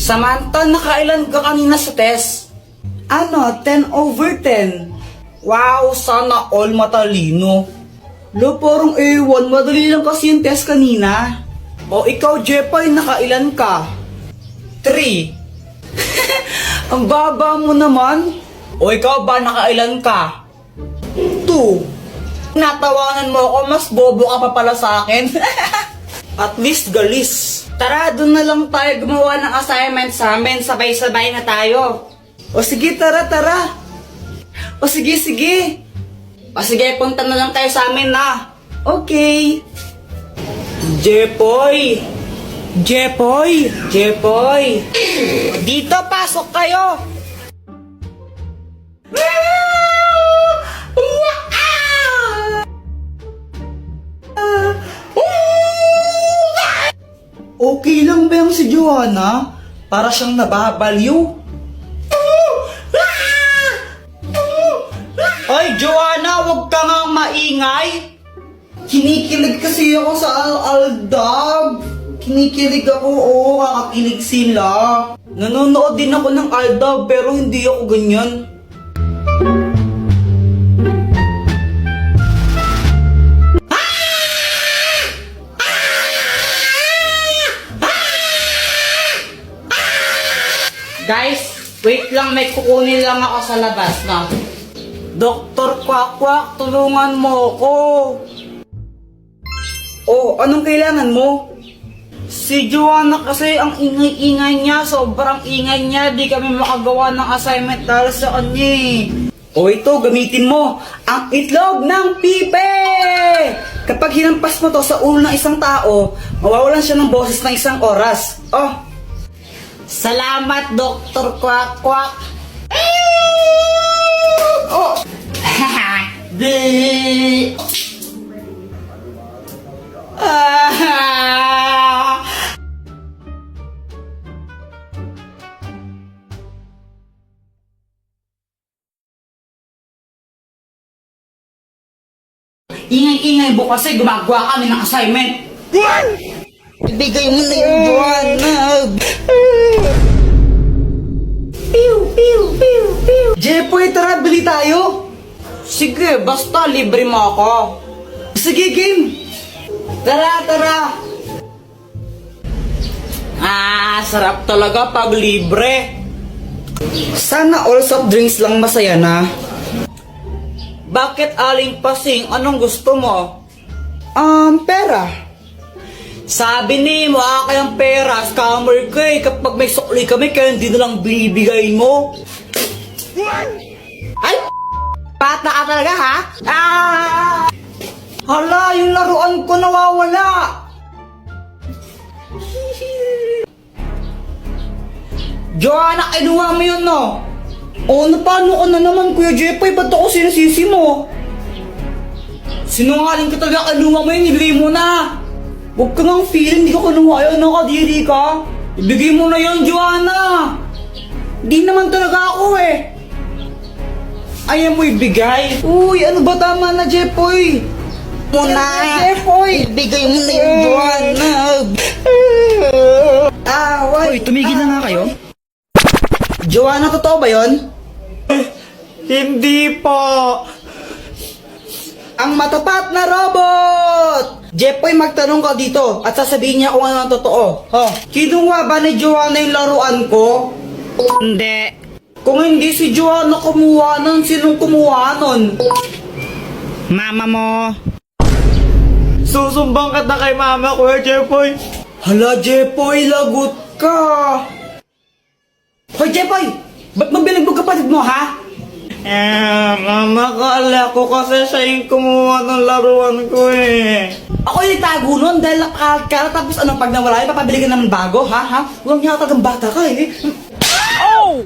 Samantha, nakailan ka kanina sa test? Ano, 10/10. Wow, sana all matalino. Lo, parang ewan, madali lang kasi yung test kanina. O ikaw, Jepoy, nakailan ka? 3. Ang baba mo naman. O ikaw ba, nakailan ka? 2. Natawanan mo ako, mas bobo ka pa pala sa akin. At least galis. Tara, dun na lang tayo gumawa ng assignment sa amin. Sabay-sabay na tayo. O sige, tara. O sige. O sige, punta na lang tayo sa amin na. Okay. Jepoy. Dito, pasok kayo. Okay lang ba yung si Joanna? Para siyang nababaliw. Ay, Joanna, huwag ka nga maingay. Kinikilig kasi ako sa Aldab. Kinikilig ako, oo, kakakilig sila. Nanonood din ako ng Aldab, pero hindi ako ganyan. Guys, wait lang, may kukunin lang ako sa labas na. Dr. Quack, tulungan mo ako. Oh, anong kailangan mo? Si Joanna kasi ang ingay-ingay niya, sobrang ingay niya, di kami makagawa ng assignment dahil sa kanya eh. O ito, gamitin mo, ang itlog ng pipe! Kapag hinampas mo to sa ulo ng isang tao, mawawalan siya ng boses ng isang oras. Oh, salamat, Dr. Quack. Oh! Di! Ingay-ingay mo kasi gumagawa kami ng assignment. Ibigay mo na yung Joanna. Jepoy, tara, bili tayo. Sige, basta libre mo ako. Sige, game. Tara. Sarap talaga pag libre. Sana all soft drinks lang masaya na. Bakit aling pasing? Anong gusto mo? Pera. Sabi ni mo, kayang pera, scammer ka eh. Kapag may sukli kami, kaya hindi na lang binibigay mo. Ay, bata ka talaga, ha? Hala, yung laruan ko nawawala. Joanna, kinuha mo yun, no? O, paano ka na naman, Kuya Jepoy? Ba't ako sinasisi mo? Sinungaling ka talaga, kinuha mo yun, ibigay mo na. Huwag ka nang feeling, di ka kinuha yun, nakadiri ka. Ibigay mo na yun, Joanna. Di naman talaga ako eh. Ayaw mo ibigay. Uy, ano ba, tama na, Jepoy? Muna. Jepoy. Ibigay mo na yun, Joanna. Uy, tumigil na nga kayo. Joanna, totoo ba yun? Hindi po. Ang matapat na robot! Jepoy, magtanong ka dito at sasabihin niya kung ano ang totoo. Kinuha ba ni Joanna yung laruan ko? Hindi. Kung hindi si Joanna kumuha nun, sinong kumuha nun? Mama mo. Susumbang ka na kay mama ko, Jepoy. Hala, Jepoy, lagot ka. Hoy, Jepoy! Ba't mo binagbog kapatid mo, ha? Nakala ko kasi siya yung kumuha ng laruan ko eh. Ako yung tago nun dahil nakakala tapos ano pag nawala yun, papabili ka naman bago, ha? Huwag niya katagang bata ka eh. Oh!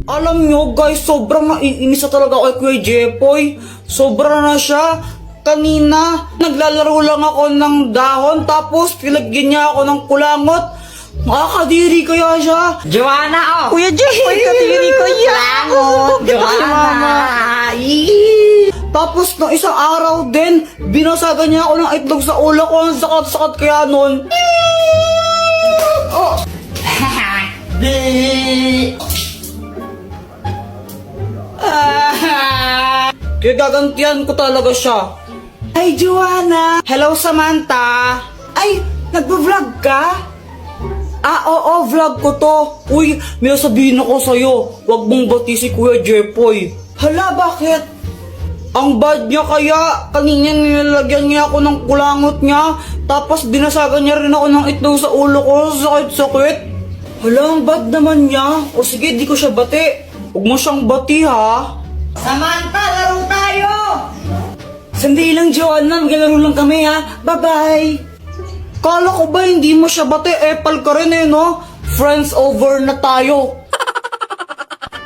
Alam nyo guys, sobrang naiinis na talaga kay Kuya Jepoy. Sobra na siya. Kanina, naglalaro lang ako ng dahon tapos pilagyan niya ako ng kulangot. Nakakadiri kaya siya. Joanna, oh! Kuya Jepoy, kadiri ko yan! Joanna! Tapos Tapos, no isang araw din, binasagan niya ako ng itlog sa ulo ko. Ang sakat-sakat kaya nun. Oh. Kaya gagantihan ko talaga siya. Ay, Joanna! Hello, Samantha! Ay, nagbo-vlog ka? Oo, vlog ko to. Uy, may sabihin ako sa'yo. Huwag mong bati si Kuya Jepoy. Hala, bakit? Ang bad niya kaya. Kanina nilalagyan niya ako ng kulangot niya. Tapos binasagan niya rin ako ng itlog sa ulo ko. Sakit-sakit. Hala, ang bad naman niya. O sige, di ko siya bati. Huwag mo siyang bati, ha? Samantha, laro tayo! Sandali lang, Joanna. Maglalaro lang kami, ha? Bye-bye! Kala ko ba hindi mo siya bati? Epal ka rin eh, no? Friends over na tayo.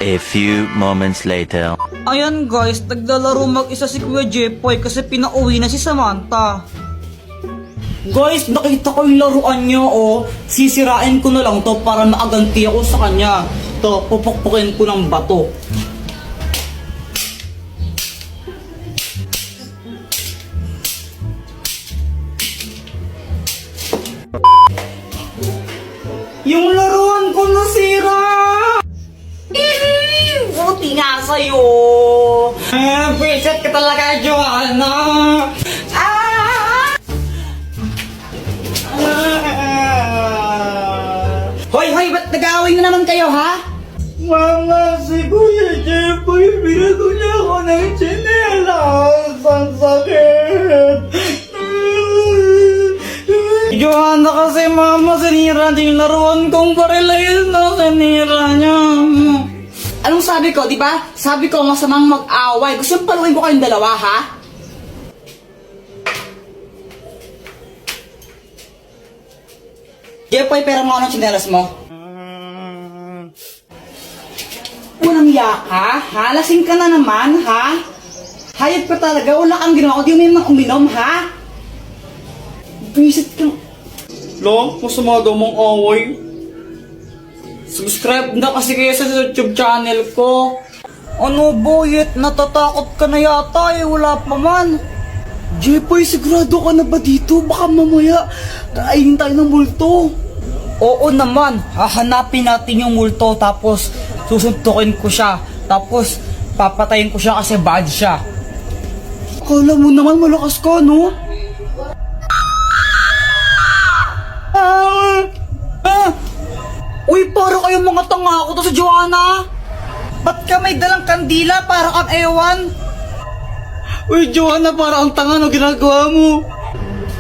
A few moments later. Ayan guys, naglalaro mag-isa si Kuya Jepoy kasi pinauwi na si Samantha. Guys, nakita ko yung laruan niya, oh. Sisirain ko na lang to para maaganti ako sa kanya. To, pupukpukin ko ng bato. Yung laruan ko nasira! Buti nga sa'yo! Visit ka talaga, Joanna! Hoy, ba't nag-aaway na naman kayo, ha? Mama, si Kuya Jepoy, binago niya ako ng tsinelas! Ang sakit! Joanna kasi, Mama, sinira niya yung laruan kong parilayan na sinira niya. Anong sabi ko, di ba? Sabi ko, masamang mag-away. Gusto yung paluin ko kayong dalawa, ha? Jepoy, pera mo anong tsinelas mo? Walang yaka, ha? Lasing ka na naman, ha? Hayop ka talaga, wala kang ginawa. Di mo yung uminom, ha? Visit ka. Lo, masama daw mong away. Subscribe na kasi kayo sa YouTube channel ko. Ano boyet, natatakot ka na yata eh, wala pa man. Jepoy, sigurado ka na ba dito? Baka mamaya kainin tayo ng multo. Oo naman, hahanapin natin yung multo tapos susuntukin ko siya. Tapos papatayin ko siya kasi bad siya. Akala mo naman malakas ka, no? Uy, para kayong mga tanga ako to sa Joanna. Ba't ka may dalang kandila para kang ewan? Uy, Joanna, para ang tanga, no ginagawa mo?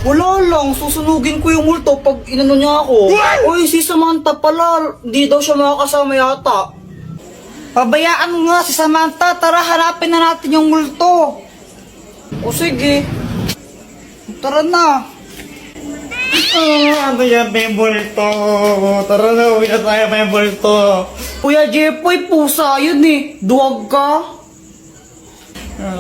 Wala lang, susunugin ko yung multo pag inano niya ako. Uy, si Samantha pala, di daw siya makakasama yata. Pabayaan mo nga si Samantha, tara hanapin na natin yung multo. O sige, tara na. Ano yan, may multo? Tara na, uwi na tayo, may multo. Kuya Jepoy, pusa yun eh. Duwag ka.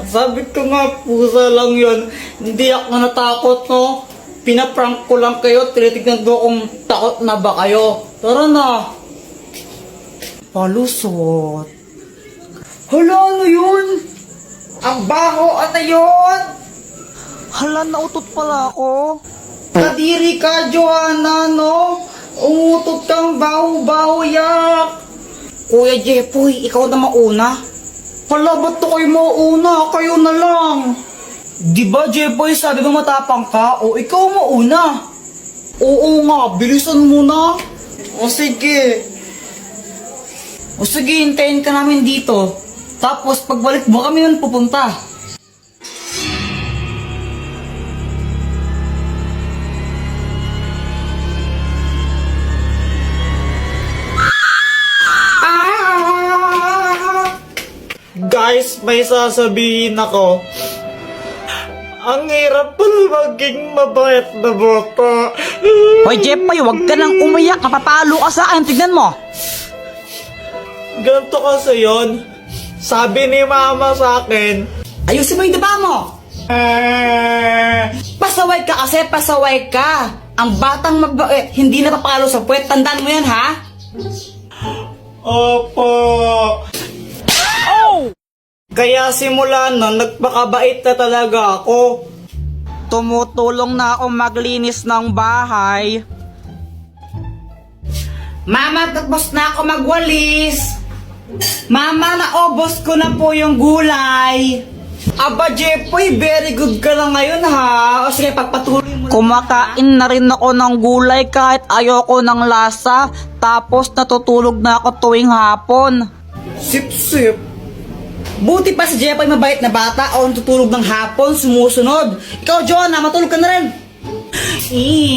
Sabi ko nga, pusa lang yun. Hindi ako natakot, no? Pinaprank ko lang kayo. Tinitignan ko kung takot na ba kayo. Tara na. Palusot. Hala, ano yun? Ang baho, ano yun? Hala, nautot pala ako. Kadiri ka, Joanna, no? Umutot kang baho-baho, yak. Kuya Jepoy, ikaw na mauna. Hala, ba't to kayo mauna? Kayo na lang. Diba, Jepoy, sabi mo matapang ka? O, ikaw mauna. Oo nga, bilisan mo na. O, sige. O, sige, hintayin ka namin dito. Tapos, pagbalik mo kami nun pupunta. Guys, may sasabihin ako. Ang hirap pala maging mabait na bata. Hoy, Jepoy, huwag ka nang umiyak. Napapalo ka sa akin. Tignan mo. Ganito kasi yun. Sabi ni mama sa akin, Ayusin mo yung daba mo. Pasaway ka kasi, pasaway ka. Ang batang mabait, hindi napapalo sa puwet. Tandaan mo yan, ha? Opo. Kaya simula nun, nagpakabait na talaga ako. Tumutulong na ako maglinis ng bahay. Mama, tapos na ako magwalis. Mama, naubos ko na po yung gulay. Aba, Jepoy, very good ka na ngayon ha. O sige, pagpatuloy mo. Kumakain na rin ako ng gulay kahit ayoko ng lasa. Tapos natutulog na ako tuwing hapon. Sip-sip. Buti pa si Jepoy mabait na bata o tutulog ng hapon, sumusunod. Ikaw, Jonah, matulog ka na rin.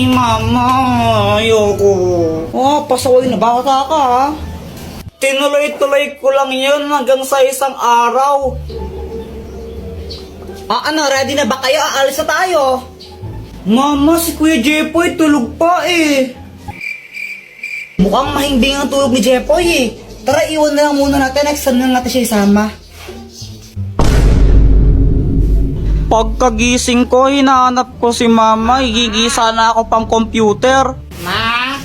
Mama, ayoko. Oh, pasaway na bata ka ha. Tinuloy-tuloy ko lang yun hanggang sa isang araw. Ano, ready na ba kayo? Aalis na tayo. Mama, si Kuya Jepoy tulog pa eh. Mukhang mahimbing ang tulog ni Jepoy eh. Tara, iwan na lang muna natin. Next time na natin siya isama. Pagkagising ko, hinahanap ko si Mama. Higigisa na ako pang computer. Ma?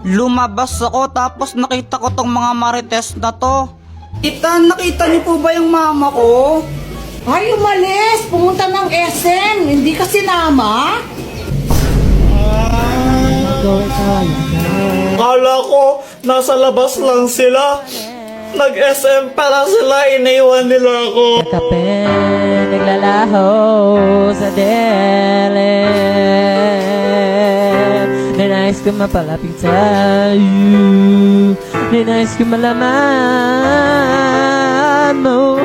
Lumabas ako tapos nakita ko tong mga marites na to. Tita, nakita niyo po ba yung mama ko? Ay, umalis! Pumunta ng SM! Hindi ka sinama? Kala ko, nasa labas lang sila. Nag-SM para sila, iniwan nila ako. Kape, naglalaho sa dele. Ninais ko mapalapit sa'yo. Ninais ko malaman mo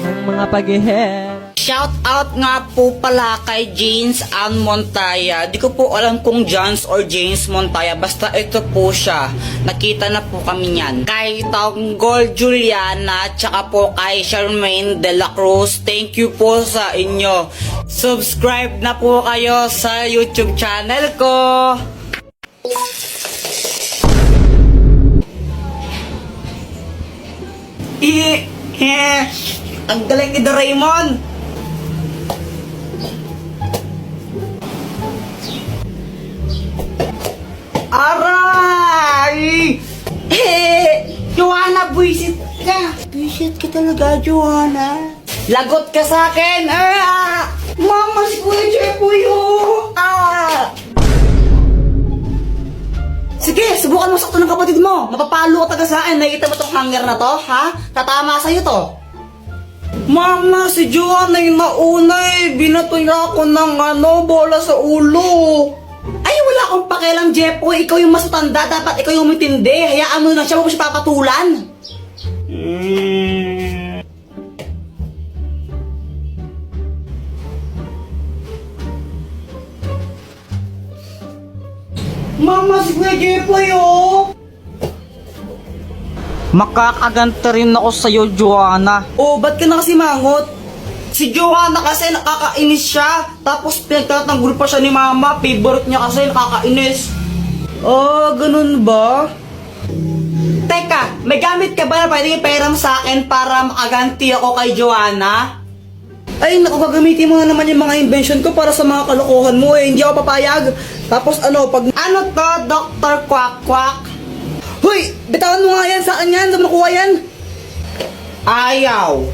ang mga pag-ihera. Shout out nga po pala kay James Ann Montaya. Di ko po alam kung Jans or James Montaya. Basta ito po siya. Nakita na po kami niyan. Kay Tanggol Juliana, tsaka po kay Charmaine de la Cruz. Thank you po sa inyo. Subscribe na po kayo sa YouTube channel ko. Ang galing ni Doraemon. Aray! Joanna, buisit ka. Buisit ka talaga, Joanna. Lagot ka sa akin. Mama, si Kuya Jepoy, oh. Sige, subukan mo sakto ng kapatid mo. Mapapalo ka taga sa akin. Nakita mo tong hanger na to, ha? Tatama sa'yo to. Mama, si Joanna yung nauna eh. Binato niya ako ng bola sa ulo. Ay, wala akong pakialam, Jepoy. Ikaw yung mas matanda. Dapat ikaw yung matindi. Hayaan mo na siya. Huwag mo siya papatulan. Mama, si Kuya Jepoy, oh. Makakaganta rin ako sa'yo, Joanna. Oh, ba't ka na kasi mangot? Si Joanna kasi nakakainis siya. Tapos pinagtatanggol pa siya ni Mama. Favorite niya kasi nakakainis. Ganun ba? Teka, may gamit ka ba na pwedeng ipahiram sa akin para makaganti ako kay Joanna? Ay, naku, gagamitin mo na naman yung mga invention ko para sa mga kalokohan mo eh. Hindi ako papayag. Tapos pag... Ano to, Dr. Quack Quack? Hoy! Bitawan mo nga yan! Saan yan? Saan mo nakuha yan? Ayaw.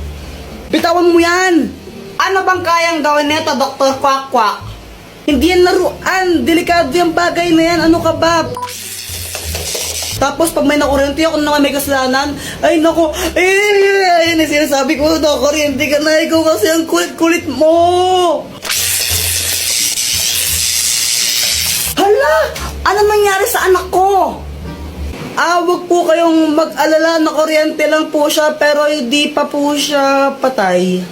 Bitawan mo yan! Ano bang kayang gawin nito, Dr. Quack Quack? Hindi yan laruan! Delikado yung bagay na yan! Ano ka ba? Tapos pag may nakuryente ako naman may kasalanan, ay naku, ayun yung sinasabi ko, nakuryente ka na, ikaw kasi ang kulit-kulit mo! Hala! Ano nangyari sa anak ko? Wag po kayong mag-alala, na kuryente lang po siya, pero hindi pa po siya patay.